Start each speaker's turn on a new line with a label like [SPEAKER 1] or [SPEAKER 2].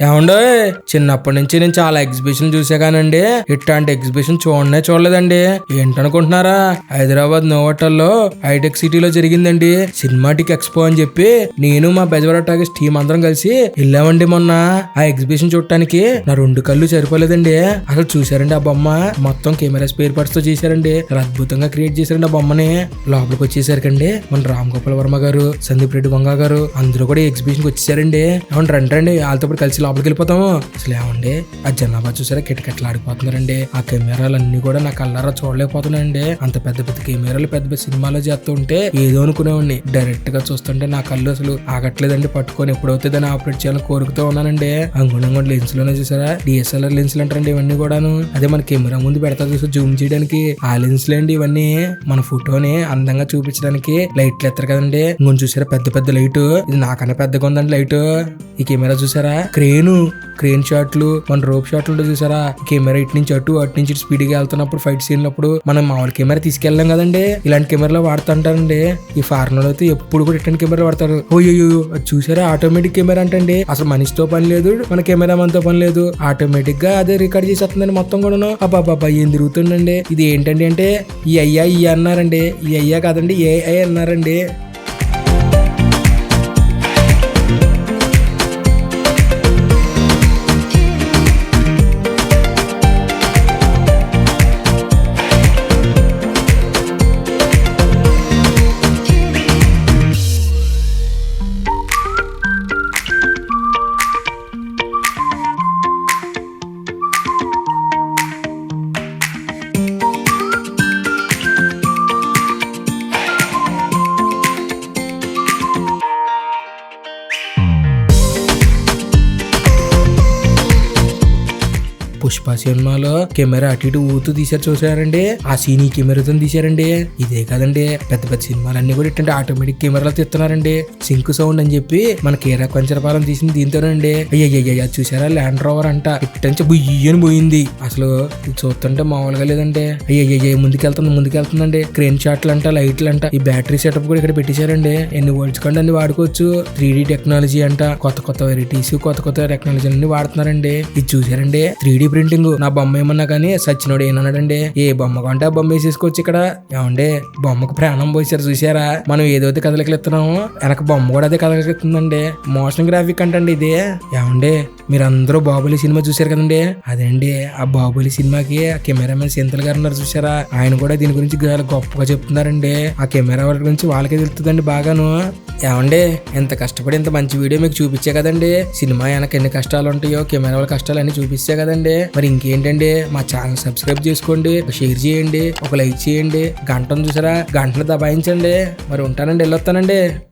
[SPEAKER 1] ఏమండో చిన్నప్పటి నుంచి నేను చాలా ఎగ్జిబిషన్ చూసా కానండి ఇట్లాంటి ఎగ్జిబిషన్ చూడలేదండి. ఏంటనుకుంటున్నారా, హైదరాబాద్ నోవోటల్లో హైటెక్ సిటీలో జరిగిందండి సినిమాటిక్ ఎక్స్పో అని చెప్పి నేను మా బెజవాడ టాకీస్ టీం అందరం కలిసి వెళ్ళామండి మొన్న. ఆ ఎగ్జిబిషన్ చూడటానికి నా 2 కళ్ళు సరిపోలేదండి. అసలు చూసారండి ఆ బొమ్మ మొత్తం కెమెరా స్పేర్ పార్ట్స్ తో చేశారండి. చాలా అద్భుతంగా క్రియేట్ చేశారండి ఆ బొమ్మని. లోపలికి వచ్చేసరికండి మన రామ్ గోపాల్ వర్మ గారు, సందీప్ రెడ్డి వంగ గారు అందరూ కూడా ఎగ్జిబిషన్ కి వచ్చేసారండి. ఏమంటే రండి వాళ్ళతో పాటు కలిసి లోపలికి వెళ్ళిపోతాము. అసలు ఏమండి ఆ జనాభా చూసారా కిటకిటలు ఆడిపోతున్నారండి. ఆ కెమెరాలు అన్ని కూడా నా కళ్ళారా చూడలేకపోతున్నాయండి. అంత పెద్ద పెద్ద కెమెరాలు పెద్ద పెద్ద సినిమాలో చేస్తూ ఉంటే ఏదో అనుకునేవాడిని, డైరెక్ట్ గా చూస్తుంటే నా కళ్ళు అసలు ఆగట్లేదండి. పట్టుకొని ఎప్పుడైతే దాన్ని ఆపరేట్ చేయాలని కోరుకుతూ ఉన్నానండి. అంగుణంగా లెన్స్ లోనే చూసారా డిఎస్ఎల్ఆర్ లెన్స్ అంటారండి ఇవన్నీ కూడాను. అదే మన కెమెరా ముందు పెడతా చూసి జూమ్ చేయడానికి ఆ లెన్స్ లేండి ఇవన్నీ. మన ఫోటోని అందంగా చూపించడానికి లైట్లు ఎత్తారు కదండి. ఇంకొంచెం చూసారా పెద్ద పెద్ద లైట్, ఇది నాకన్నా పెద్దగా ఉందండి లైట్. ఈ కెమెరా చూసారా క్రేన్ షాట్లు, మన రోప్ షాట్లు చూసారా. కెమెరా ఇటు నుంచి అటు నుంచి స్పీడ్ గా వెళ్తున్నప్పుడు ఫైట్ సీన్ అప్పుడు మనం మామూలు కెమెరా తీసుకెళ్ళాం కదండి, ఇలాంటి కెమెరాలో వాడుతుంటారండి. ఈ ఫారెన్ అయితే ఎప్పుడు కూడా ఇట్లాంటి కెమెరా వాడతారు. ఓయ్యో అది చూసారా ఆటోమేటిక్ కెమెరా అంటండి. అసలు మనిషితో పని లేదు, మన కెమెరా మనతో పని లేదు, ఆటోమేటిక్ గా అదే రికార్డ్ చేసేస్తుందండి మొత్తం కూడాను. అబ్బాబ్బా ఏం తిరుగుతుందండి. ఇది ఏంటండి అంటే ఈ అయ్యా అన్నారండి. ఈ అయ్యా కాదండి ఏఐ అన్నారండి. పుష్ప సినిమాలో కెమెరా అటు ఇటు ఊతూ తీసారు చూసారండి. ఆ సీన్ ఈ కెమెరాతో తీసారండి. ఇదే కదండి పెద్ద పెద్ద సినిమాలన్నీ కూడా ఇట్టంటే ఆటోమేటిక్ కెమెరాలు తీస్తున్నారండి. సింక్ సౌండ్ అని చెప్పి మన కేరా కొంచెరపాలెం తీసింది దీంతోనండి. అయ్యయ్య చూసారా ల్యాండ్ రోవర్ అంట ఇట్టంచి బుయ్యని పోయింది. అసలు ఇది చూస్తుంటే మామూలుగా లేదండి. అయ్యయ్య ముందుకెళ్తుందండి. క్రేన్ షాట్లు అంట, లైట్లు అంట, ఈ బ్యాటరీ సెటప్ కూడా ఇక్కడ పెట్టేశారండి. ఎన్ని వోల్ట్స్ కంటే అన్ని వాడుకోవచ్చు. 3D టెక్నాలజీ అంట, కొత్త వెరైటీస్, కొత్త టెక్నాలజీ అన్ని వాడుతున్నారండి. ఇది చూసారండి 3D ప్రింటింగ్. నా బొమ్మ ఏమన్నా కానీ సచ్చినోడు ఏమన్నాడండి, ఏ బొమ్మ కొంటే ఆ బొమ్మ వేసేసుకోవచ్చు ఇక్కడ. ఏమండే బొమ్మకు ప్రాణం పోసారు చూసారా. మనం ఏదైతే కదలికెత్తున్నామో వెనక బొమ్మ కూడా అదే కదలికెత్తుందండి. మోషన్ గ్రాఫిక్ అంటండి ఇదే. ఏమండే మీరందరూ బాహుబలి సినిమా చూసారు కదండి, అదండి ఆ బాహుబలి సినిమాకి ఆ కెమెరామెన్ సెంథిల్ గారు ఉన్నారు చూసారా, ఆయన కూడా దీని గురించి గొప్పగా చెప్తున్నారండి. ఆ కెమెరా వాళ్ళ గురించి వాళ్ళకే తెలుస్తుందండి బాగాను. ఏమండే ఎంత కష్టపడి ఇంత మంచి వీడియో మీకు చూపించే కదండి. సినిమా వెనక ఎన్ని కష్టాలు ఉంటాయో కెమెరా వాళ్ళ కష్టాలు అన్ని చూపించే కదండి. మరి ఇంకేంటండి మా ఛానల్ సబ్స్క్రైబ్ చేసుకోండి, షేర్ చేయండి, ఒక లైక్ చేయండి, గంటను చూసారా గంటను దబాయించండి. మరి ఉంటానండి, వెళ్ళొస్తానండి.